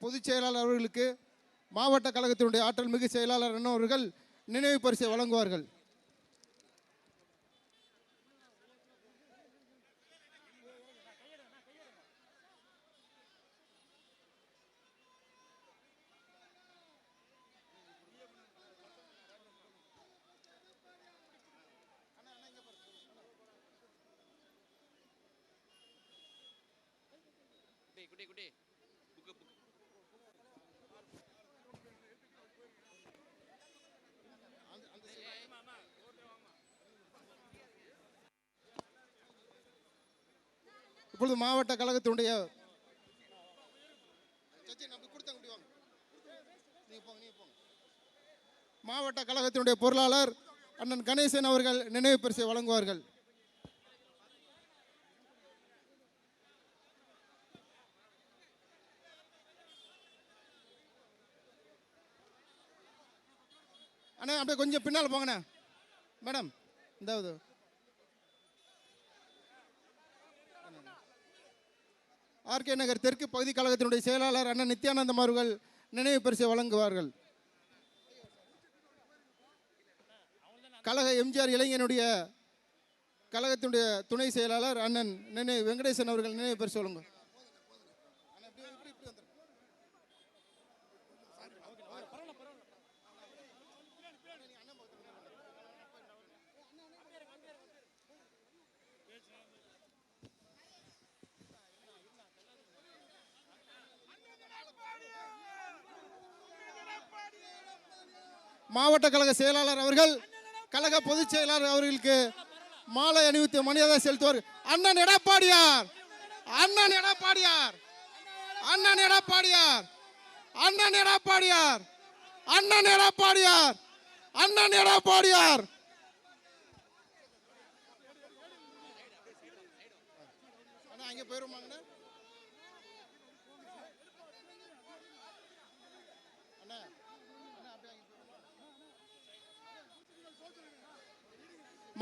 பொதுச் செயலாளர் அவர்களுக்கு மாவட்ட கழகத்தினுடைய ஆற்றல் மிகு செயலாளர் அண்ணன் அவர்கள் நினைவு பரிசை வழங்குவார்கள். இப்பொழுது மாவட்ட கழகத்தினுடைய மாவட்ட கழகத்தினுடைய பொருளாளர் அண்ணன் கணேசன் அவர்கள் நினைவு பரிசை வழங்குவார்கள். அண்ணா அப்படியே கொஞ்சம் பின்னால் போங்கண்ணே. மேடம் இந்த ஆர்கே நகர் தெற்கு பகுதி கழகத்தினுடைய செயலாளர் அண்ணன் நித்யானந்தம் அவர்கள் நினைவு பரிசை வழங்குவார்கள். கழக எம்ஜிஆர் இளைஞனுடைய கழகத்தினுடைய துணை செயலாளர் அண்ணன் வெங்கடேசன் அவர்கள் நினைவு பரிசு வழங்குவார். மாவட்ட கழக செயலாளர் அவர்கள் கழக பொதுச் செயலாளர் அவர்களுக்கு மாலை அணிவித்து மரியாதை செலுத்துவார். அண்ணன் எடப்பாடியார், அண்ணன் எடப்பாடியார், அண்ணன் எடப்பாடியார், அண்ணன் எடப்பாடியார், அண்ணன் எடப்பாடியார், அண்ணன் எடப்பாடியார். அங்க போயிருமாங்க.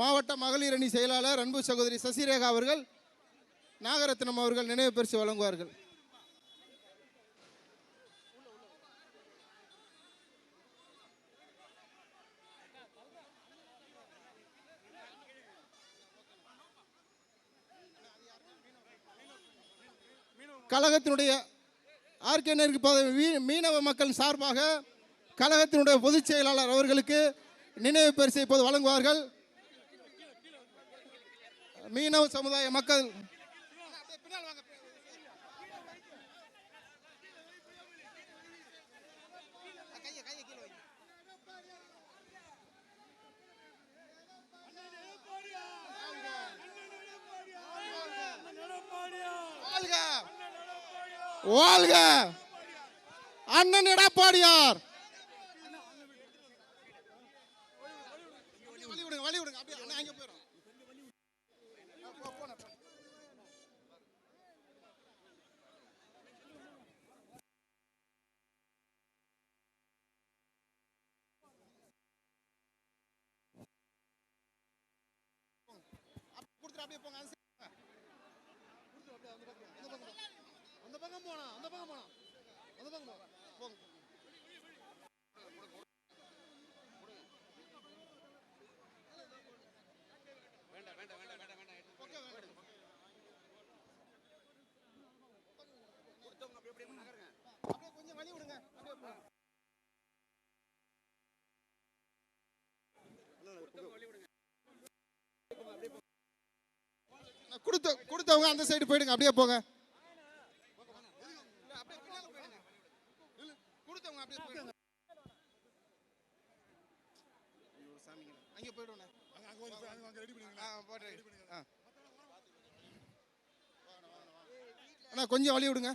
மாவட்ட மகளிர் அணி செயலாளர் அன்பு சகோதரி சசிரேகா அவர்கள் நாகரத்னம் அவர்கள் நினைவு பரிசு வழங்குவார்கள். கழகத்தினுடைய ஆர்கே மீனவ மக்கள் சார்பாக கழகத்தினுடைய பொதுச் செயலாளர் அவர்களுக்கு நினைவு பரிசை இப்போது வழங்குவார்கள். மீனவ சமுதாய மக்கள் வாழ்க அண்ணன் எடப்பாடியார். வழி விடுங்க அப்படியே அங்க போயிடும். அப்படியே போங்க. அந்த பக்கம் போனா அந்த பக்கம் போனா அந்த பக்கம் போங்க. வேண்டாம் வேண்டாம் வேண்டாம் வேண்டாம் வேண்டாம். ஓகே வேண்டாம். கொடுத்தவங்க அப்படியே நகருங்க. அப்படியே கொஞ்சம் வழி விடுங்க. அப்படியே போங்க. கொடுத்தவங்க அந்த சைடு போயிடுங்க. அப்படியே போங்க. கொடுத்தவங்க அப்படியே போயிடுங்க. அங்கே போயிடுவோம். அண்ணா கொஞ்சம் வழி விடுங்க.